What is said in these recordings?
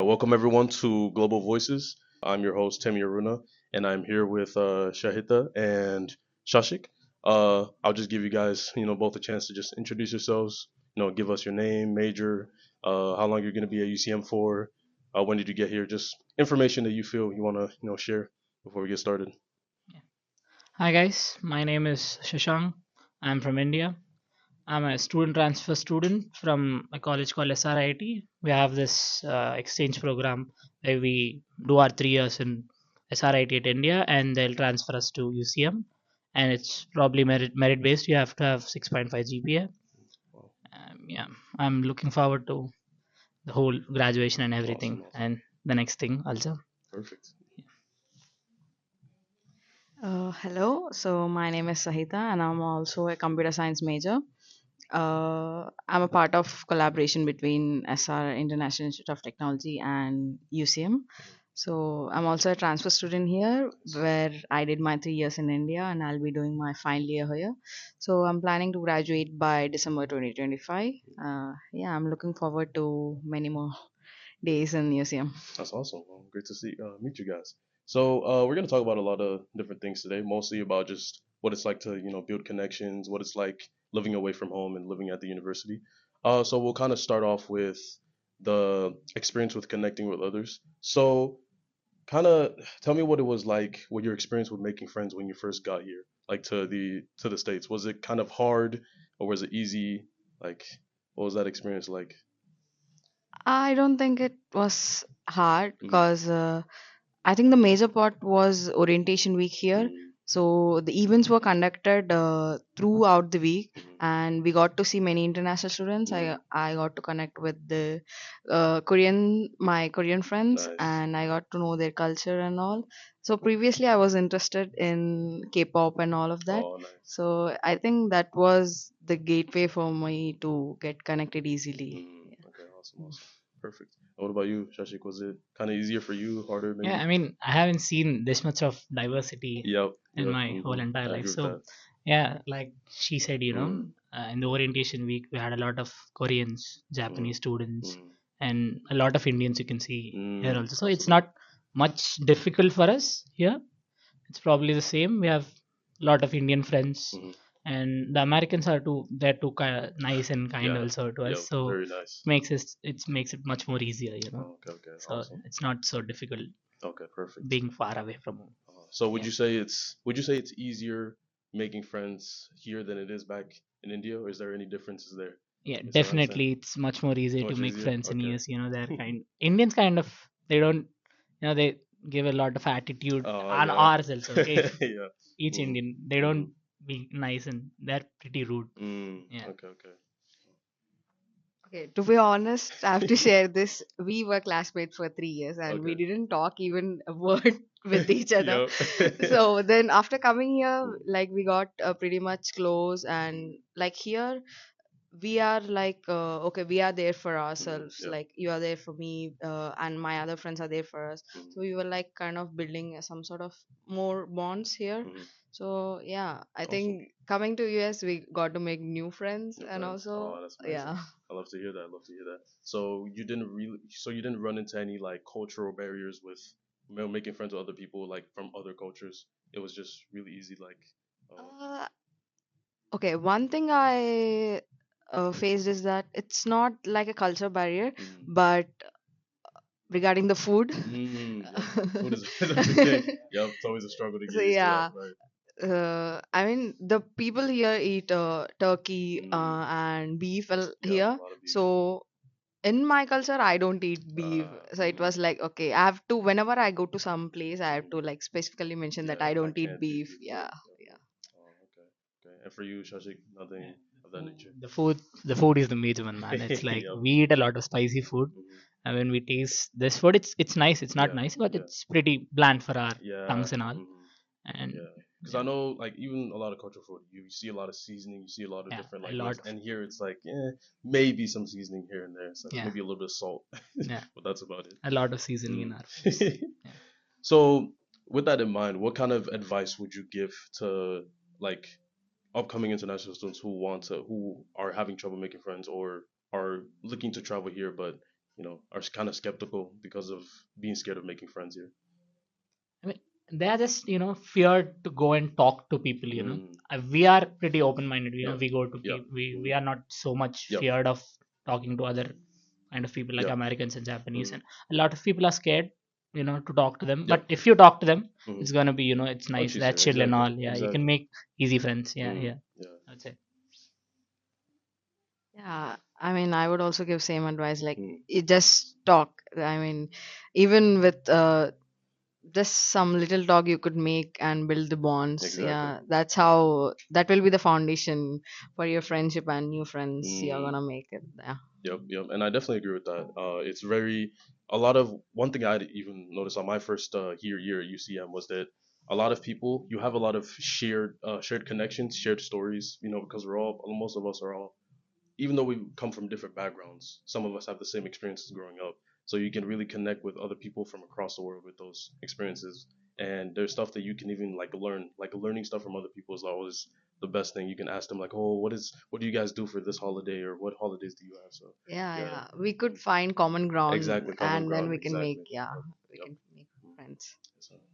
Welcome everyone to Global Voices. I'm your host Temi Aruna, and I'm here with Shahitha and Shashik. I'll just give you guys, both a chance to just introduce yourselves. Give us your name, major, how long you're going to be at UCM for, when did you get here, just information that you feel you want to, share before we get started. Hi guys, my name is Shashank. I'm from India. I'm a student transfer student from a college called SRIT. We have this exchange program where we do our 3 years in SRIT at India and they'll transfer us to UCM. And it's probably merit based. You have to have 6.5 GPA. Wow. Yeah, I'm looking forward to the whole graduation and Awesome, everything. awesome, And the next thing also. perfect. Hello, so my name is Sahitha, and I'm also a computer science major. I'm a part of collaboration between SR International Institute of Technology and UCM. So I'm also a transfer student here, where I did my 3 years in India, and I'll be doing my final year here. So I'm planning to graduate by December 2025. Yeah, I'm looking forward to many more days in UCM. That's awesome. Well, great to meet you guys. So we're gonna talk about a lot of different things today, mostly about just what it's like to build connections, what it's like living away from home and living at the university. So we'll kind of start off with the experience with connecting with others. So kind of tell me what it was like, what your experience with making friends when you first got here, like to the States. Was it kind of hard or was it easy? Like, what was that experience like? I don't think it was hard Mm, because I think the major part was orientation week here. mm, So the events were conducted throughout the week, mm, and we got to see many international students. mm. I got to connect with the my Korean friends, Nice. and I got to know their culture and all. So previously, I was interested in K-pop and all of that. Oh, nice. So I think that was the gateway for me to get connected easily. Okay, awesome, awesome. Perfect. And what about you, Shashik? Was it kind of easier for you, harder Yeah, maybe? I mean, I haven't seen this much of diversity Yep, in yep. my whole entire I life. agree with So, that. yeah, like she said, Mm, in the orientation week, we had a lot of Koreans, mm, Japanese students, mm, and a lot of Indians you can see here also. So, it's absolutely. not much difficult for us here. It's probably the same. We have a lot of Indian friends, Hmm. and the Americans are too, they're too nice and kind Yeah, also to us. yep. So, Very nice. it makes it much more easier. Oh, okay, okay, So, awesome. it's not so difficult Okay, perfect. being far away from home. So Yeah, would you say it's easier making friends here than it is back in India, or is there any differences there? yeah, Is that what I'm saying? definitely. It's much more easier to Much make easier. friends in Okay. US. They're kind Indians kind of they don't they give a lot of attitude Oh on yeah. ours also. Okay, if Yeah. each Hmm. Indian they Hmm. don't be nice and they're pretty rude. Yeah, Okay, okay. Okay, to be honest, I have to share this. We were classmates for 3 years and we Okay. didn't talk even a word with each other. Yep. So then after coming here, Mm, like we got pretty much close, and like here we are like okay, we are there for ourselves, yep. like you are there for me, and my other friends are there for us. So Mm, we were like kind of building some sort of more bonds here. So yeah, I awesome. think coming to US we got to make new friends, New and friends. also Oh, that's amazing. yeah. I love to hear that. I love to hear that. So you didn't run into any like cultural barriers with making friends with other people like from other cultures. It was just really easy. Like, uh, uh, okay, one thing I faced is that it's not like a culture barrier, mm, but regarding the food. yep. Food is, is a big thing. Yep. It's always a struggle to get So used to that. yeah, Right. I mean the people here eat turkey and beef Yep. here. A lot of beef. So in my culture, I don't eat beef. So it Mm, was like okay, I have to whenever I go to some place, I have to like specifically mention that yeah. I I don't eat can't eat beef. beef. Yep. Yeah, Yep. yeah. Oh, okay. Okay. And for you, Shashik, yeah. nothing of that nature. The food is the major one, man. It's like Yep. we eat a lot of spicy food, Hmm. and when we taste this food, it's nice. It's not Yeah. nice, but Yeah. it's pretty bland for our Yeah. tongues and all. Hmm. And Yeah. Because I yeah, know, like, even a lot of cultural food, you see a lot of seasoning, you see a lot of yeah, different, a like, lot ways. of And here it's like, maybe some seasoning here and there. So yeah, maybe a little bit of salt, yeah, but that's about it. a lot of seasoning in Mm. our foods. Yeah. So, with that in mind, what kind of advice would you give to, like, upcoming international students who are having trouble making friends or are looking to travel here, but, are kind of skeptical because of being scared of making friends here? I mean, they are just feared to go and talk to people. Mm, We are pretty open minded. yep, We go to yep, people. We mm, are not so much yep, feared of talking to other kind of people like yep, Americans and Japanese, mm, and a lot of people are scared. To talk to them. yep. But if you talk to them, Mm. it's gonna be it's Much nice. They're easier, chill and exactly, all. Yeah, you can exactly. make easy friends. Yeah, Mm, yeah. yeah. I would say. Yeah, I mean, I would also give same advice. Like, Mm, you just talk. I mean, even with just some little talk, you could make and build the bonds. exactly. Yeah, that's how that will be the foundation for your friendship and new friends you're Mm, gonna make it. Yeah. yep, yep. And I definitely agree with that. It's very a lot of one thing I'd even noticed on my first year at UCM was that a lot of people you have a lot of shared connections, shared stories. Because we're all most of us are all even though we come from different backgrounds, some of us have the same experiences growing up. So you can really connect with other people from across the world with those experiences. And there's stuff that you can even like learn, like learning stuff from other people is always the best thing. You can ask them like, "Oh, what do you guys do for this holiday, or what holidays do you have?" So Yeah, yeah, yeah. We could find common ground exactly, common and then ground, we can make, exactly. yeah, Yep, we yep. can make Mm. friends.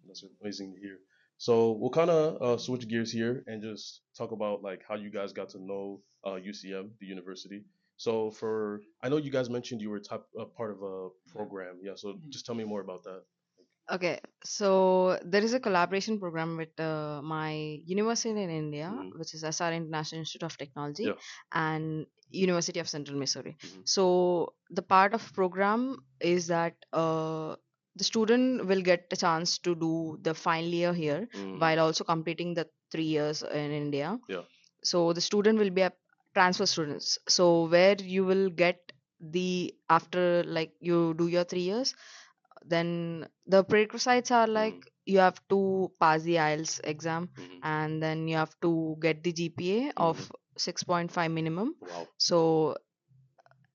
That's amazing to hear. So we'll kind of switch gears here and just talk about like how you guys got to know UCM, the university. So I know you guys mentioned you were part of a program. Yeah. So just tell me more about that. Okay, so there is a collaboration program with my university in India, Mm-hmm. which is SR International Institute of Technology, Yeah. and University of Central Missouri. Mm-hmm. So the part of program is that the student will get a chance to do the final year here Mm-hmm. while also completing the 3 years in India. Yeah. So the student will be a transfer students. So where you will get the after like you do your 3 years, then the prerequisites are like Mm-hmm. you have to pass the IELTS exam Mm-hmm. and then you have to get the GPA Mm-hmm. of 6.5 minimum. Wow. So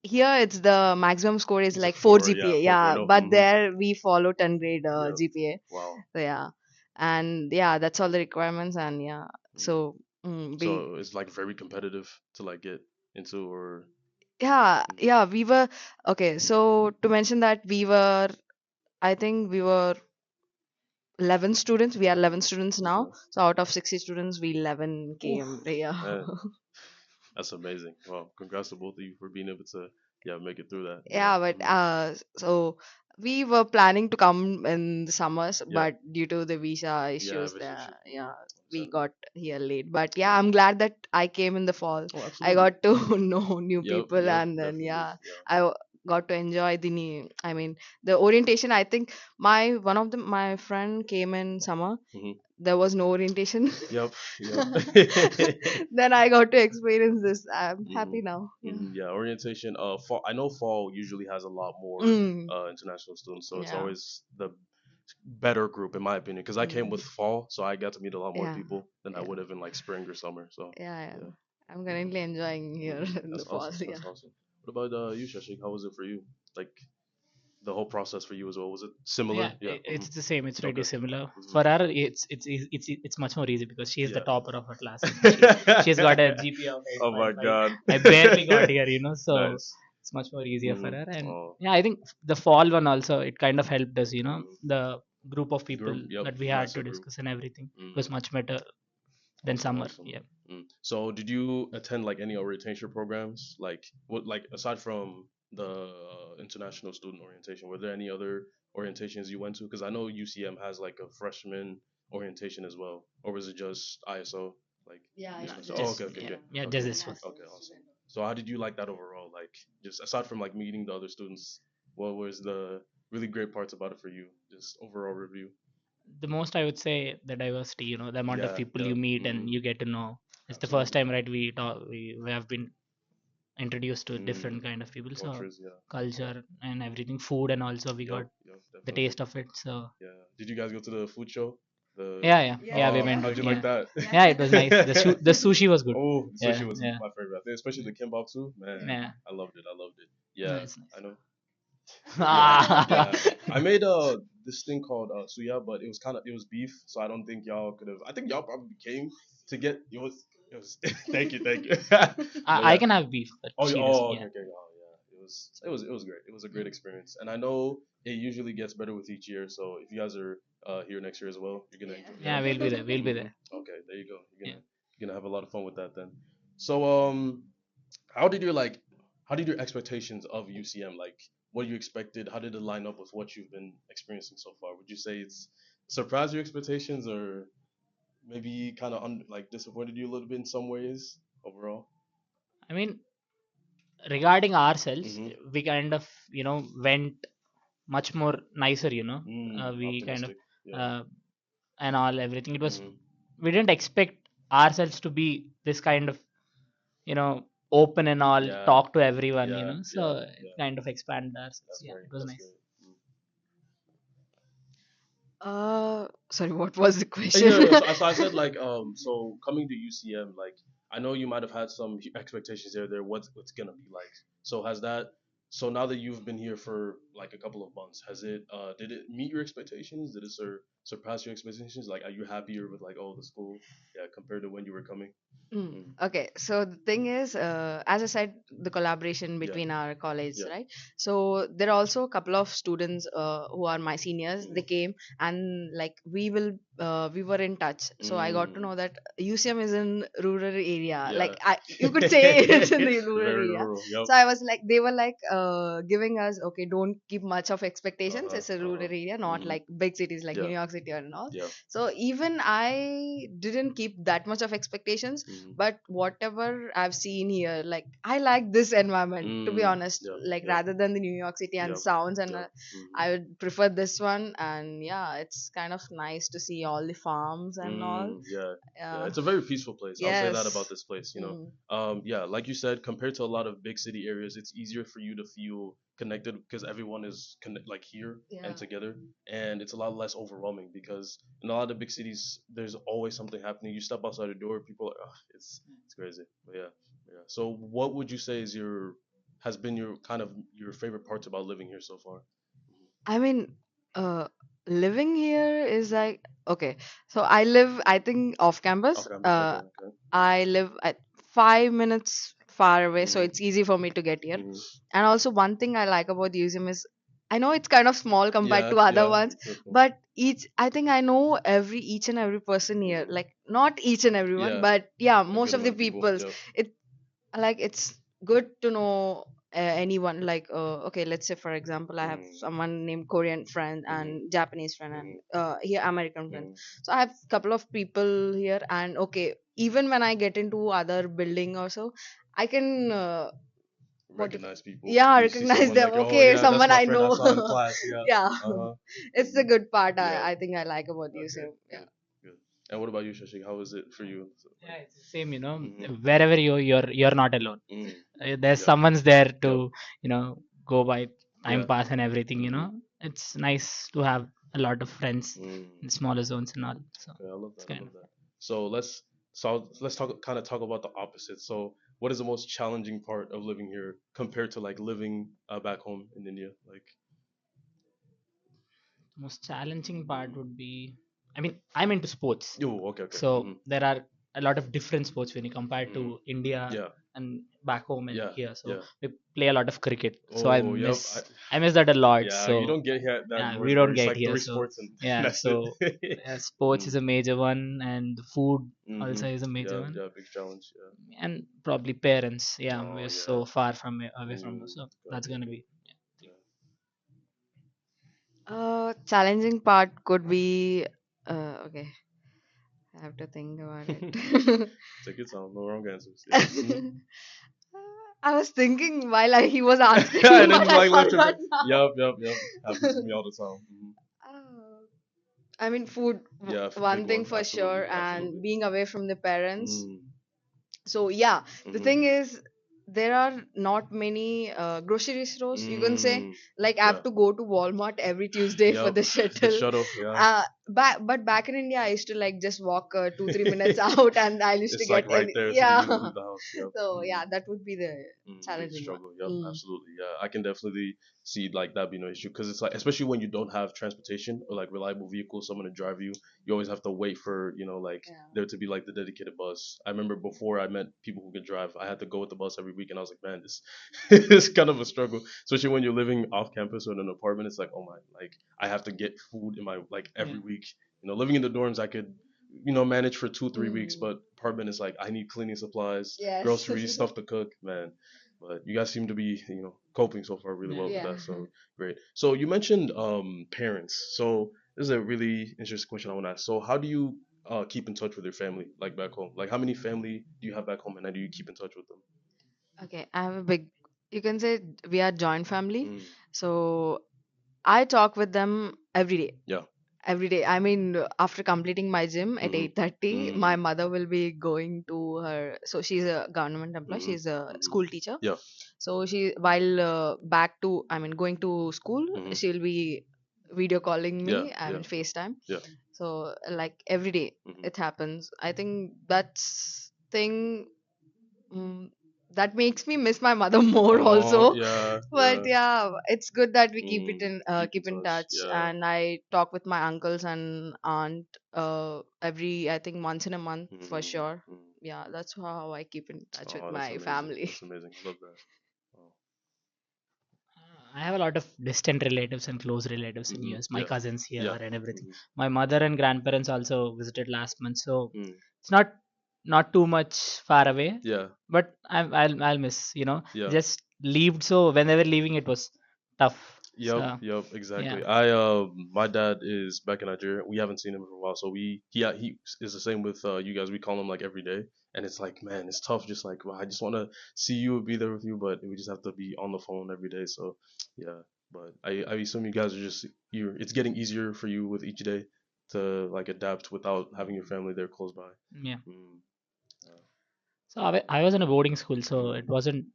here it's the maximum score is It's a like 4 four. Yeah. GPA. Yeah, 4.0. but Mm-hmm. there we follow 10 grade Yeah. GPA. Wow. So yeah, and yeah, that's all the requirements. And yeah, Mm. so we So it's like very competitive to like get into or. yeah, Mm. yeah, we were okay. So to mention that I think we were 11 students. We are 11 students now. Okay. So out of 60 students, we 11 Oof, came. Yeah. man, that's amazing. Wow, congrats to both of you for being able to yeah make it through that. Yeah. Yeah, but Mm. so we were planning to come in the summers, Yeah. but due to the visa Yeah. issues, Visa issue. yeah, we Understandable. got here late. But yeah, Yeah. I'm glad that I came in the fall. Oh, I absolutely. got to know new Yep. people, Yep. and then Definitely. yeah, Yeah. got to enjoy the new. I mean, the orientation. I think my friend came in summer. Hmm. There was no orientation. Yep. Yep. Then I got to experience this. I'm Hmm. happy now. Yeah. Hmm. Yeah. Orientation. Fall. I know fall usually has a lot more Mm, international students, so it's yeah. always the better group in my opinion. Because I came with Mm, fall, so I got to meet a lot more yeah. people than I Yeah. would have in like spring or summer. So Yeah. Yeah. yeah. I'm currently enjoying here in the That's fall. awesome. Yeah. That's awesome. What about you, Shashik? How was it for you? Like the whole process for you as well? Was it Yeah, similar? Yeah. Hmm. it's the same. It's really Okay. similar. Hmm. For her, it's much more easy because she is the Yeah. topper of her class. She's got a GPA of Oh my 8.5. God. I barely got here, so Nice. it's much more easier for Hmm. her. And Oh. yeah, I think the fall one also it kind of helped us. Hmm. The group of people Group. Yep. that we had to Massive group. discuss and everything Hmm. was much better than Awesome. summer. Awesome. Yeah. Mm. So did you attend like any orientation programs? Like what? Like aside from the international student orientation, were there any other orientations you went to? Because I know UCM has like a freshman orientation as well, or was it just ISO? Like No, oh, just okay, okay, yeah, okay, yeah, okay, just this one. okay, awesome. So how did you like that overall? Like just aside from like meeting the other students, what was the really great parts about it for you? Just overall review. The most I would say the diversity. The amount of Yeah, people yeah, you meet and mm, you get to know. It's the first absolutely. time, right? We have been introduced to Mm, different kind of people, so cultures, yeah, yeah. culture and everything, food, and also we Yep, got yep, the definitely. taste of it. So Yeah. Did you guys go to the food show? The yeah, we oh, went. how'd you like Yeah, that? yeah, it was nice. The sushi was good. Oh, the Yeah, sushi was yeah, my favorite. I think especially the kimbap too. Man, yeah. I loved it. I loved it. Yeah, Nice, I know. Yeah, nice. yeah. I made this thing called suya, but it was beef, so I don't think y'all could have. I think y'all probably came to get it was. Thank you, thank you. But I yeah. can have beef, but Oh, she doesn't. oh, okay, Yeah, okay. Oh, yeah. it was great. It was a great experience, and I know it usually gets better with each year. So if you guys are here next year as well, you're gonna enjoy. Yeah, we'll be there. We'll be Hmm. there. Okay, there you go. Yeah. You're gonna have a lot of fun with that then. So how did your like how did your expectations of UCM like what you expected? How did it line up with what you've been experiencing so far? Would you say it's surprised your expectations or maybe kind of like disappointed you a little bit in some ways overall? I mean, regarding ourselves, Mm-hmm. we kind of went much more nicer. We kind of Optimistic. Yeah. uh, and all everything. It was Mm-hmm. we didn't expect ourselves to be this kind of you know open and all, Yeah. talk to everyone. Yeah. Yeah. So it Yeah. kind of expanded ourselves. That's Yeah, great. it was That's nice. great. Mm. Sorry, what was the Yeah, question? yeah. So I said like so coming to UCM like I know you might have had some expectations there what's gonna be like. So has that so now that you've been here for like a couple of months, has it did it meet your expectations? Did it surpass your expectations? Like are you happier with like oh the school yeah compared to when you were coming? Mm. Okay, so the thing is, as I said, the collaboration Yeah. between our college, Yeah. right? So there are also a couple of students who are my seniors. They Mm. came and like we were in touch. So I got to Mm. know that UCM is in rural area. Yeah. Like you could say it's in the rural Very area. rural. Yep. So I was like, they were like giving us, okay, don't keep much of Uh expectations. huh. It's a Uh rural huh. area, not Mm. like big cities like New Yeah. York City and all. Yeah. So even I didn't keep that much of expectations, Mm. but whatever I've seen here, like I like this environment, to be Mm. honest. Yep. Like Yep. rather than the New York City and Yep. sounds, and Yep. Mm. I would prefer this one. And yeah, it's kind of nice to see all the farms and all. Mm, yeah, yeah, Yeah. it's a very peaceful place. I'll say that about Yes. this place. Mm. Yeah, like you said, compared to a lot of big city areas, it's easier for you to feel connected because everyone is like here and Yeah. together, and it's a lot less overwhelming because in a lot of big cities, there's always something happening. You step outside the door, people are, ugh, it's crazy. But yeah, yeah. So, what would you say is your has been your kind of your favorite parts about living here so far? I mean, uh, living here is like okay. So I live, I think, off campus. Off campus, okay, okay. I live at 5 minutes far away, so Mm-hmm. it's easy for me to get here. Mm-hmm. And also, one thing I like about the museum is I know it's kind of small compared Yeah, to other yeah, ones, it's okay. but I think I know each and every person here. Mm-hmm. Like not each and everyone, Yeah, but yeah, a most good of the amount of people. peoples. Yep. It like it's good to know anyone. Like okay, let's say for example, I have Mm-hmm. someone named Korean friend Mm-hmm. and Japanese friend and Mm-hmm. here American friend. Mm-hmm. So I have couple of people here, and okay, even when I get into other building also, I can what you Recognize people. yeah, You see recognize someone them. like, oh Okay, yeah, that's someone my I friend I know. saw in class. Yeah. Yeah, Uh huh. it's the Mm-hmm. good part. Yeah. I think I like about Okay. museum. Yeah. Good. Good. And what about you, Shashi? How is it for you? Yeah, it's the same. Mm-hmm. Wherever you're not alone. Mm. There's Yep. someone's there to Yep. go by time Yeah. pass and everything. Mm-hmm. It's nice to have a lot of friends Mm. in smaller zones and all. So Okay, I love it's that. I kind love of that. So let's talk about the opposite. So what is the most challenging part of living here compared to like living back home in India? Like, most challenging part would be, I mean, I'm into sports, oh, okay, okay. so Mm-hmm. there are a lot of different sports when you compare Mm-hmm. to India Yeah. and back home and Yeah. here. So Yeah. we play a lot of cricket. So Oh, yep. I miss that a lot. Yeah, you So don't get here that yeah, anymore. we don't It's get like here. three So sports and yeah, that's it. so sports is Mm. a major one, and the food Mm-hmm. also is a major Yeah, one, yeah, big challenge. Yeah. and probably parents. Yeah, Oh, we're yeah. so far from away from us, Mm. so Got that's it. gonna Good. be Yeah. Challenging part could be okay. I have to think about it. Take your time. No wrong answers. Yeah. Mm-hmm. I was thinking while he was answering, And then but you I like left your. forgot now. Yep, yep, yep. Happens to me all the time. Hmm. Uh, I mean, food, Yeah, big one thing one. for Absolutely, sure, and absolutely. being away from the parents. Mm. So yeah, the Mm-hmm. thing is, there are not many grocery stores. You can say Mm. like I Yeah. have to go to Walmart every Tuesday for Yep. the The shuttle. shuttle. Yeah. Uh, back in India, I used to like just walk 2 3 minutes out, and I used to It's like get right any, there, so you yeah. need to leave the house. Yep. So yeah, that would be the Biggest challenging one. struggle. Yep, Mm. absolutely. Yeah, I can definitely see like that being no issue because it's like especially when you don't have transportation or like reliable vehicles, someone to drive you. You always have to wait for like Yeah. there to be like the dedicated bus. I remember before I met people who could drive, I had to go with the bus every week, and I was like, man, this is kind of a struggle, especially when you're living off campus or in an apartment. It's like, oh my, like I have to get food in my like Yeah. every week. Living in the dorms, I could manage for 2 3 weeks, Mm. but apartment is like I need cleaning supplies, Yes. groceries, stuff to cook, man. But you guys seem to be, coping so far really Yeah. well with Yeah. that. So great. So you mentioned parents. So this is a really interesting question I want to ask. So how do you keep in touch with your family like back home? Like how many family do you have back home, and how do you keep in touch with them? Okay, I have a big. You can say we are joint family, Mm, so I talk with them every day. yeah. Every day. I mean, after completing my gym at Mhm. 8:30, my Mm, mother will be going to her. So she's a government employee. mhm. She's a Mhm. school teacher. Yeah. So she, while back to, I mean, going to school, Mhm. she'll be video calling Yeah. me. I Yeah. mean, FaceTime. Yeah. So like every day Mhm. it happens. I think that's thing, mm, that makes me miss my mother more Oh also. yeah. But Yeah. yeah, it's good that we Keep in keep in touch. touch, Yeah. and I talk with my uncles and aunt every, I think, once in a month for Mhm. sure. Mhm. Yeah, that's how I keep in touch with Oh, that's my amazing. family. That's amazing. Love that. Oh. I have a lot of distant relatives and close relatives in US. My Yeah. cousins here Yeah. and everything. Mhm. My mother and grandparents also visited last month, so Mm. it's not too much far away. Yeah. But I'll miss. Yeah. Just leaved, so whenever leaving, it was tough. Yep. So Yep. yeah, Exactly. My dad is back in Nigeria. We haven't seen him for a while, so he is the same with you guys. We call him like every day, and it's like, man, it's tough. Just like, well, I just want to see you and be there with you, but we just have to be on the phone every day. So yeah. But I assume you guys are just you. It's getting easier for you with each day to like adapt without having your family there close by. yeah. Mm. Uh, So I was in a boarding school, so mm. it wasn't.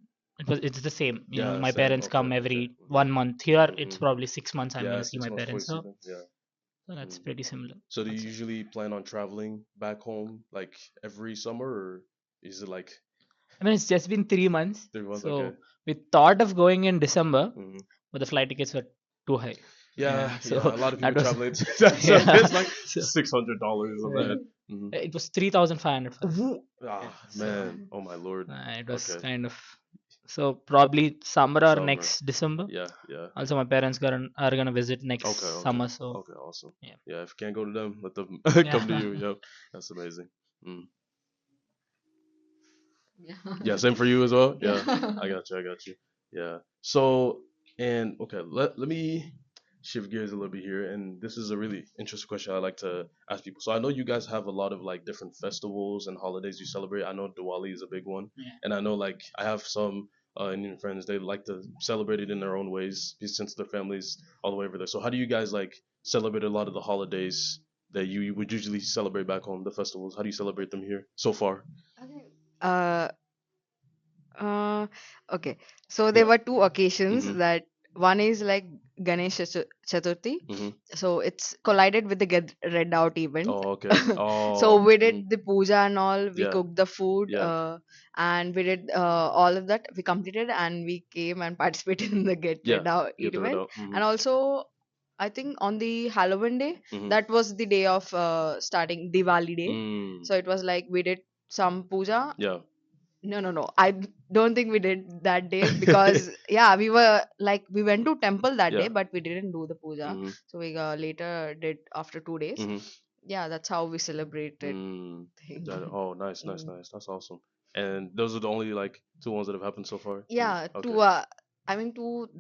It's the same. Yeah. My Same. parents Okay. come Okay. every 1 month. Here, it's Hmm. probably 6 months. I'm Yeah. gonna see Six my months before you parents. see So, them. Yeah. so that's Mm. pretty similar. So do you Also. usually plan on traveling back home like every summer, or is it like I mean, it's just been 3 months. 3 months? Okay. So we thought of going in December, Hmm. but the flight tickets were too high. Yeah, Yeah. yeah. So A lot of that people was travel it. That's yeah. it's like So $600 of yeah. that. Hmm. It was 3,500 for us. Ah, Yeah. So man. Oh my lord. it was Okay. kind of, so probably summer or Summer. next December. Yeah, yeah. Also, my parents are gonna visit Okay, next okay, summer. So okay. Awesome. yeah. Yeah, if you can't go to them, let them come to Yeah. you. Yep, that's amazing. Mm. Yeah. Yeah, same for you as well. Yeah, Yeah. I got you. I got you. Yeah. So, and okay, let me shift gears a little bit here. And this is a really interesting question I like to ask people. So I know you guys have a lot of like different festivals and holidays you celebrate. I know Diwali is a big one, Yeah. and I know like I have some Indian friends. They like to celebrate it in their own ways since their families all the way over there. So how do you guys like celebrate a lot of the holidays that you would usually celebrate back home? The festivals. How do you celebrate them here so far? Okay. Uh, Uh, okay. So there Yeah. were two occasions Mhm. that one is like Ganesh Chaturthi. Mhm. So it's collided with the Get Red Out event. Oh, okay. So Oh, we did the puja and all. We yeah, cooked the food, yeah, and we did all of that. We completed, and we came and participated in the Get yeah. Red Out Get the red event. out. And also, I think on the Halloween day, Mhm. that was the day of starting Diwali day. Mm. So it was like we did some puja. Yeah. No, no, no. Don't think we did that day because yeah, we were like we went to temple that day, Yeah. but we didn't do the puja. Mhm. So we later did after 2 days. Mhm. Yeah, that's how we celebrated Mm. thing. Got it. Oh, nice, nice, Mm. nice. That's awesome. And those are the only like two ones that have happened so far. Mm. Yeah, Okay. two. I mean,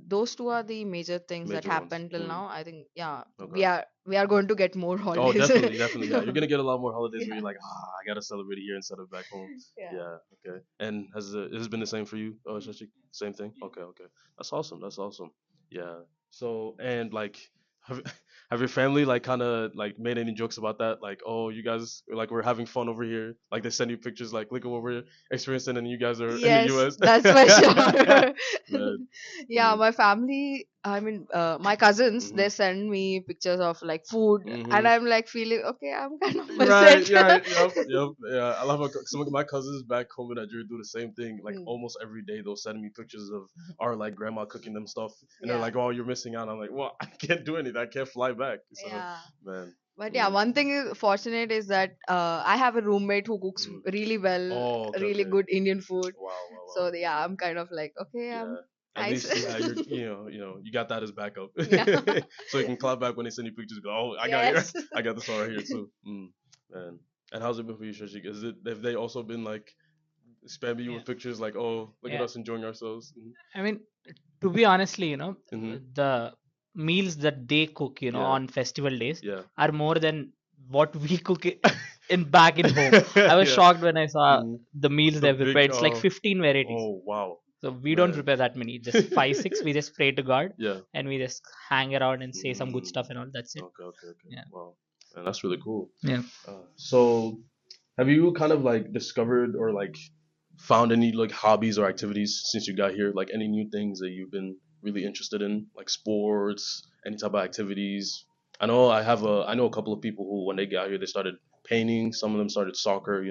those two are the major things that Major ones. happened till Mm. now. I think yeah, Okay. we are going to get more Oh, holidays. definitely, definitely. Yeah, you're gonna get a lot more holidays where Yeah, you're like, I gotta celebrate it here instead of back home. yeah. Yeah. Okay. And has it been the same for you, Shashik? Same thing. Okay. Okay. That's awesome. That's awesome. Yeah. So and like, have have your family like kind of like made any jokes about that? Like, oh, you guys like we're having fun over here. Like they send you pictures like, look at what we're experiencing, and you guys are in the Yes, U.S. that's for sure. Man. Yeah, Mm. my family. I mean, my cousins, Hmm. they send me pictures of like food, and Hmm. I'm like feeling okay. I'm kind of miss Right, it. right, yep, yep, yeah. I love how some of my cousins back home in Nigeria do the same thing. Like Mm, almost every day, they'll send me pictures of our like grandma cooking them stuff, and they're yeah, like, "Oh, you're missing out." I'm like, "Well, I can't do anything. I can't fly back." So, yeah. man, But yeah, mm, one thing is fortunate is that I have a roommate who cooks mm. really well, Oh, okay, really okay. good Indian food. Wow, wow, wow. So yeah, I'm kind of like okay, Yeah. I'm At nice. least, yeah, you're, you got that as backup, Yeah. so you can clap back when they send you pictures. Go, oh, I got here, Yes. I got this one right here too. Man. And how's it been for you, Shashik? Have they also been like spamming you Yeah, with pictures like, oh, look at yeah. us enjoying ourselves? I mean, to be honestly, Mm-hmm. the meals that they cook, Yeah, on festival days yeah, are more than what we cook in back in home. I was yeah. shocked when I saw Hmm. the meals The they big, prepare. It's like 15 varieties. oh wow, So we don't man, prepare that many, just five, six. We just pray to God yeah. and we just hang around and say some good Mm, stuff and all. That's it. okay, okay, okay. Yeah. Wow, and that's really cool. Yeah. So, have you kind of like discovered or like found any like hobbies or activities since you got here? Like any new things that you've been really interested in, like sports, any type of activities? I know a couple of people who when they got here they started painting. Some of them started soccer.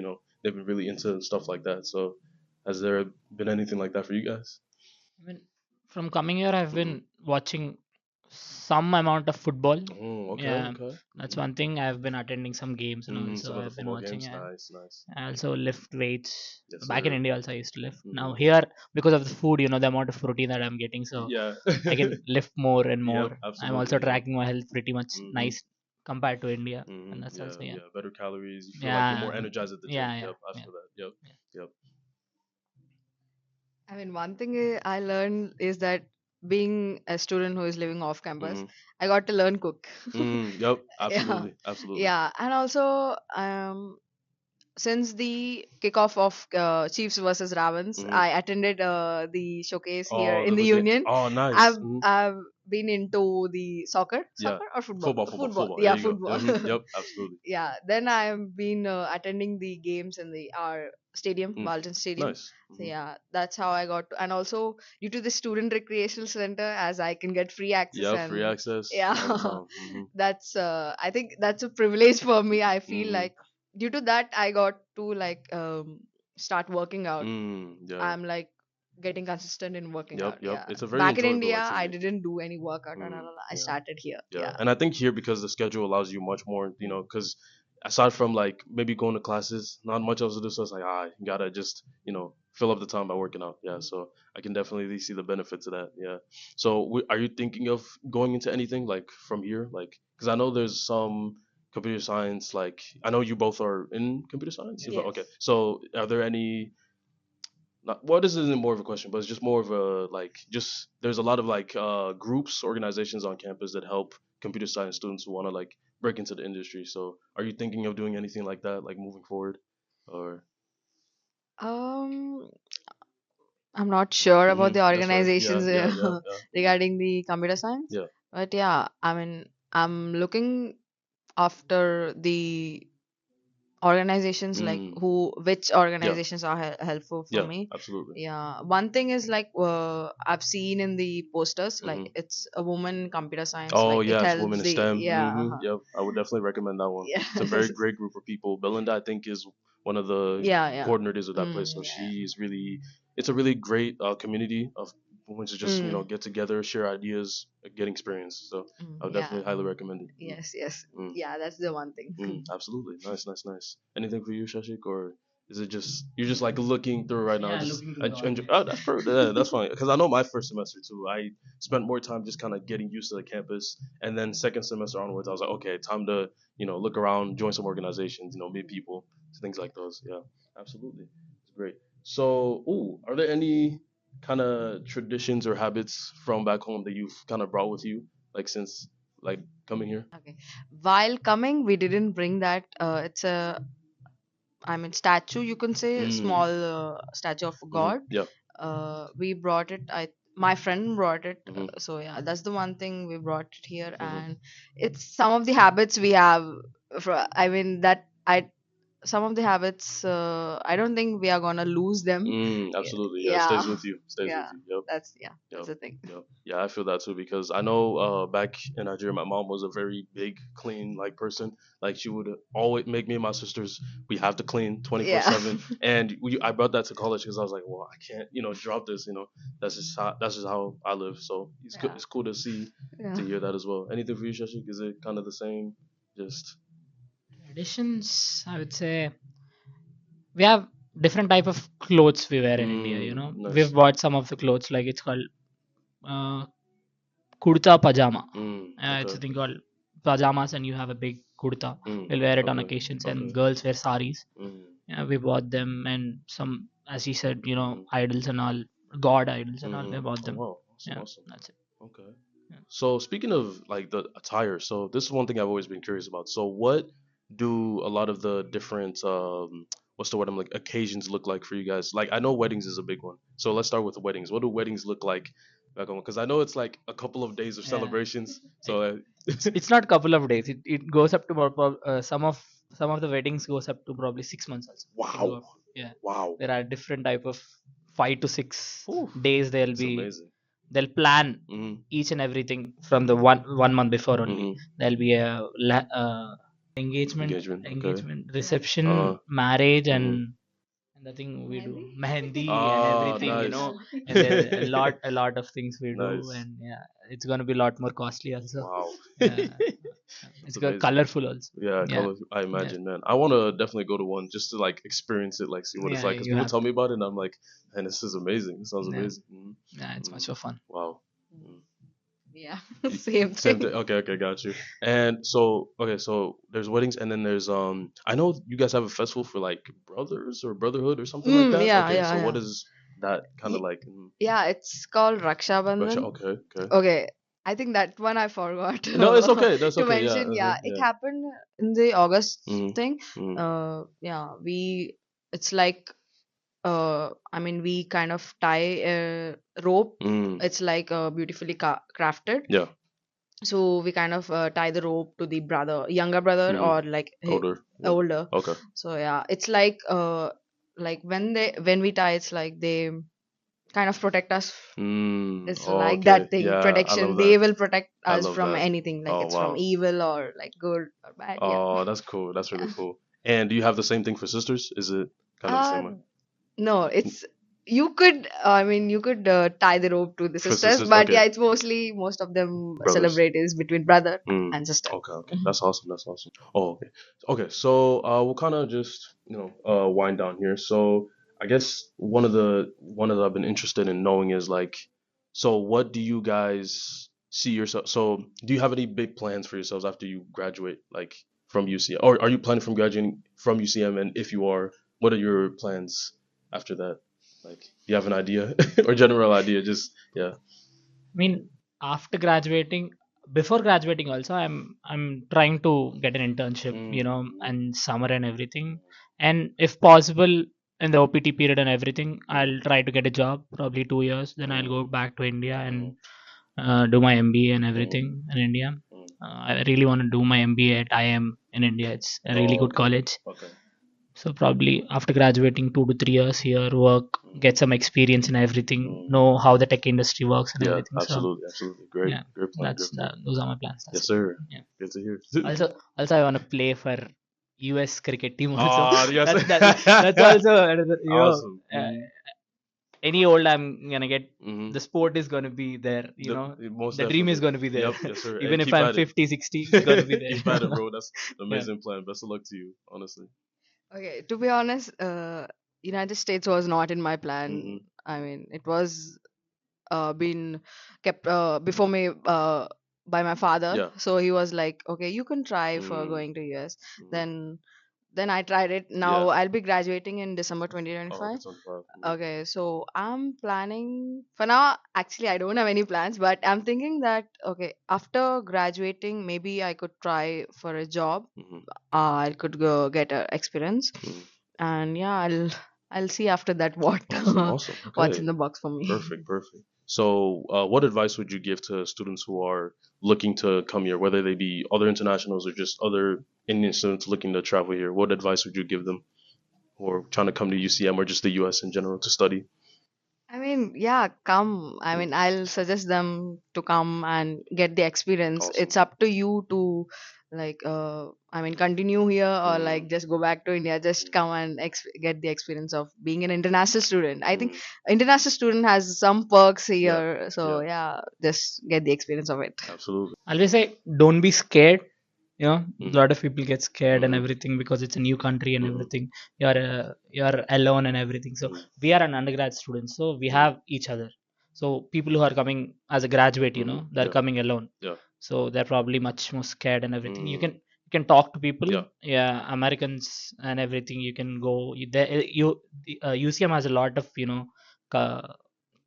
They've been really into stuff like that. So, has there been anything like that for you guys? I mean, from coming here, I've Hmm. been watching some amount of football. Oh, okay, Yeah, okay. that's one thing. I've been attending some games and also Some of the I've been football watching. games, nice, nice. I also lift weights. Yes, Back in sir. India, also I used to lift. Now Hmm. here, because of the food, the amount of protein that I'm getting, so Yeah. I can lift more and Yep, more. I'm also absolutely. Yep. tracking my health pretty much Hmm. nice compared to India, and that's Yeah, also yeah, yeah. Better calories. You feel like you're yeah, more energized at the gym. yeah, yeah, Yep, I yeah, feel that. Yep, yeah. yep. I mean, one thing I learned is that being a student who is living off campus, Hmm. I got to learn cook. Yep, Yeah, absolutely, absolutely. yeah, and also since the kickoff of Chiefs versus Ravens, Hmm. I attended the showcase here Oh, in the the game. Union. Oh, nice. I've been into the Yeah. soccer or football, Football, football, football. football. There Yeah, you go. football. Yep, absolutely. Yeah. Then I've been attending the games in the our stadium, Mm. Walton Stadium. Nice. So yeah, that's how I got to, and also due to the student recreational center, as I can get free access Yeah, free and access yeah, all the time. Hmm. that's I think that's a privilege for me. I feel Hmm. like due to that I got to like start working out. Yeah. I'm like getting consistent in working Yep, out. yep. Yeah, It's a very back in enjoyable India I activity. didn't do any workout, and all. I Yeah. started here. Yeah, Yeah. and I think here because the schedule allows you much more, because aside from like maybe going to classes, not much else to do. So it's like you gotta just fill up the time by working out. Yeah, so I can definitely see the benefits of that. Yeah. So are you thinking of going into anything like from here, like because I know there's some computer science. Like I know you both are in computer science. Yeah. Okay. Yes. So are there any not well this isn't more of a question but it's just more of a like just there's a lot of like groups organizations on campus that help computer science students who want to like break into the industry, so are you thinking of doing anything like that like moving forward or um I'm not sure about the that's right, yeah, organizations yeah, yeah, yeah. regarding the computer science, Yeah. but yeah, I mean, I'm looking after the organizations like Mm, which yeah, organizations are helpful for yeah, me. absolutely. Yeah, one thing is like I've seen in the posters like Hmm. it's a woman in computer science, Oh like it yes, women helps in the STEM. yeah Yep, I would definitely recommend that one. It's a very yes great group of people. Belinda, I think, is one of the yeah yeah coordinators of that place. So yeah she's really, it's a really great community of women to just mm, get together, share ideas, get experience. So I would yeah definitely highly recommend it. yes yes Mm. yeah, that's the one thing. Absolutely, nice, nice, nice. Anything for you, Shashik, or is it just you're just like looking through right now? Yeah, Just looking through the oh, organization. that's perfect. Yeah, that's fine. Because I know my first semester too. I spent more time just kind of getting used to the campus, and then second semester onwards, I was like, okay, time to look around, join some organizations, meet people, things like those. Yeah, absolutely, it's great. So, ooh, are there any kind of traditions or habits from back home that you've kind of brought with you, like since like coming here? Okay. While coming, we didn't bring that. It's a, I mean, statue. You can say Mm. small statue of Mm-hmm. God. Yep. We brought it. My friend brought it. Mm-hmm. So yeah, that's the one thing we brought it here, Mm-hmm. and it's some of the habits we have. I mean that I some of the habits, I don't think we are gonna lose them. Absolutely. Yeah, it Yeah, stays with you. Stays with yeah, you. Yep. that's Yep. the thing. Yep. Yeah, I feel that too because I know back in Nigeria, my mom was a very big clean like person. Like she would always make me and my sisters. We have to clean Yeah, 24/7, and I brought that to college because I was like, well, I can't drop this. That's just how I live. So it's good. yeah, It's cool to see yeah. to hear that as well. Anything for you, Shashik? Is it kind of the same? Just Traditions, I would say we have different type of clothes we wear in India. We've nice. bought some of the clothes like it's called uh, kurta pajama. It's Okay. a thing called pajamas, and you have a big kurta. We'll wear it on Okay. occasions, and Okay. girls wear saris. Mm, Yeah, we bought them, and some, as he said, mm, idols and all, god idols and all. We bought Oh them. wow, awesome, Yeah, awesome. that's it. Okay. Yeah. So speaking of like the attire, so this is one thing I've always been curious about. So what do a lot of the different what's the word I'm like occasions look like for you guys? Like I know weddings is a big one. So let's start with the weddings. What do weddings look like back home? Because I know it's like a couple of days of Yeah. celebrations. It, So it's not couple of days. It goes up to some of the weddings goes up to probably 6 months also. It can go wow, up. Yeah, wow, there are different type of 5 to 6 Whew, days. it's amazing. They'll plan Mm-hmm, each and everything from the one month before only. mm-hmm. There'll be a engagement, Engagement. Okay. reception, Uh. marriage, Mm-hmm. and the thing we do mehendi and Ah, everything, nice. and there a lot of things we do, Nice. and yeah, it's gonna be a lot more costly also. Wow. Yeah, That's it's amazing. colorful also. Yeah, Yeah, color. I yeah, imagine, man. I want to definitely go to one just to like experience it, like see what it's yeah. like. Because You people have tell to. me about it, and I'm like, man, this is amazing. This sounds Yeah, amazing. yeah. It's much Mm. more fun. Wow. Mm. Yeah, same Same thing. thing. Okay, okay, got you. And so, okay, so there's weddings, and then there's I know you guys have a festival for like brothers or brotherhood or something like that. Yeah, Okay, yeah, so what yeah. is that kind of Ye- like? Yeah, it's called Raksha Bandhan. Okay, okay. Okay, I think that one I forgot No, it's okay. That's to okay. Yeah, mention. Yeah, it yeah. happened in the August Mm-hmm. thing. Mm-hmm. Yeah, it's like, I mean, we kind of tie a rope. Mm. It's like beautifully crafted. Yeah. So we kind of tie the rope to the younger brother, Mm-hmm. or like Older. Yeah. older. Okay. So yeah, it's like when we tie, it's like they kind of protect us. It's Oh, like okay. that thing, Yeah, I protection. love They that. will protect I us love from that. anything, like Oh, it's from wow. evil or like good or bad. Yeah. Oh, that's cool. That's really Yeah. cool. And do you have the same thing for sisters? Is it kind of the Uh, same way? no, it's you could. I mean, you could tie the rope to the For sisters, sisters? but Okay. yeah, it's mostly most of them Brothers. celebrate is between brother Mm. and sister. Okay, okay. That's awesome. That's awesome. Oh, okay. Okay, so we'll kind of just, wind down here. So I guess one of the I've been interested in knowing is like, so what do you guys see yourself? So do you have any big plans for yourselves after you graduate, like from UCM, or are you planning from graduating from UCM? And if you are, what are your plans after that? Like, do you have an idea or general idea? Just yeah. I mean, after graduating, before graduating also, I'm trying to get an internship, Mm-hmm. and summer and everything, and if possible, in the OPT period and everything, Mm-hmm. I'll try to get a job, probably 2 years. Then I'll go Mm-hmm. back to India Mm-hmm. and do my MBA and Mm-hmm. everything in India. Mm-hmm. I really want to do my MBA at IM in India. It's a really Oh, good okay. college. Okay. So probably after graduating, 2 to 3 years here, work, Mm, get some experience in everything, mm. know how the tech industry works and Yeah, everything. So absolutely, absolutely. Great, yeah, great plan, great plan. those are my plans. That's Yes, it. sir. Yeah. Good to hear. Also I want to play for US cricket team also. Ah, yes. That's also another, Awesome. any old I'm gonna get, Mm-hmm. the sport is gonna be there. Most The dream is definitely. gonna be there. Yep, yes, sir. And Even if keep I'm at it. 50, 60, it's gonna be Keep at it, there. bro. That's an Yeah. amazing plan. Best of luck to you, honestly. Okay, to be honest, United States was not in my Mm-hmm. plan. I mean, it was been kept before me by my father. Yeah. So he was like, "Okay, you can try for Mm-hmm. going to US." Mm-hmm. Then then I tried it. Yeah. Now I'll be graduating in December Oh, 2025. okay, 25. Okay, so I'm planning for now. Actually, I don't have any plans, but I'm thinking that okay, after graduating, maybe I could try for a job. Mm-hmm. I could go get a experience, Mm-hmm. and yeah, I'll see after that what Awesome, awesome. what's in Okay. the box for me. Perfect, perfect. So, what advice would you give to students who are looking to come here, whether they be other internationals or just other Indian students looking to travel here, what advice would you give them, or trying to come to UCM or just the US in general to study? I mean, yeah, come. I Mm, mean, I'll suggest them to come and get the experience. awesome. It's up to you to I mean, continue here or Mm, like just go back to India. Just come and get the experience of being an international student. I think mm, international student has some perks yeah, here. So yeah, yeah, just get the experience of it. absolutely. I'll just say, don't be scared. You know, a Mm, lot of people get scared and mm, everything because it's a new country and mm, everything. You're alone and everything. So mm, we are an undergrad student, so we mm, have each other. So people who are coming as a graduate, they're yeah, coming alone. yeah, So they're probably much more scared and everything. You mm, can you can talk to people, yeah, yeah, Americans and everything. You can go. UCM has a lot of ca-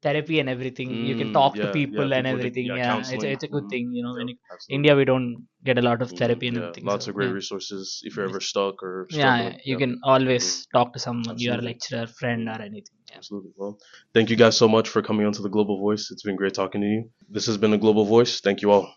therapy and everything. You can talk to yeah, yeah. people and People with everything. yeah Yeah, it's a, counseling. it's a good thing. Yeah, When absolutely. India, we don't get a lot of therapy and Yeah, everything. lots So of great yeah, resources if you're ever stuck or yeah, struggling. you Yeah, can mm, always talk to someone, your absolutely. lecturer, friend, Mm, or anything. Yeah. absolutely. Well, thank you guys so much for coming onto the Global Voice. It's been great talking to you. This has been the Global Voice. Thank you all.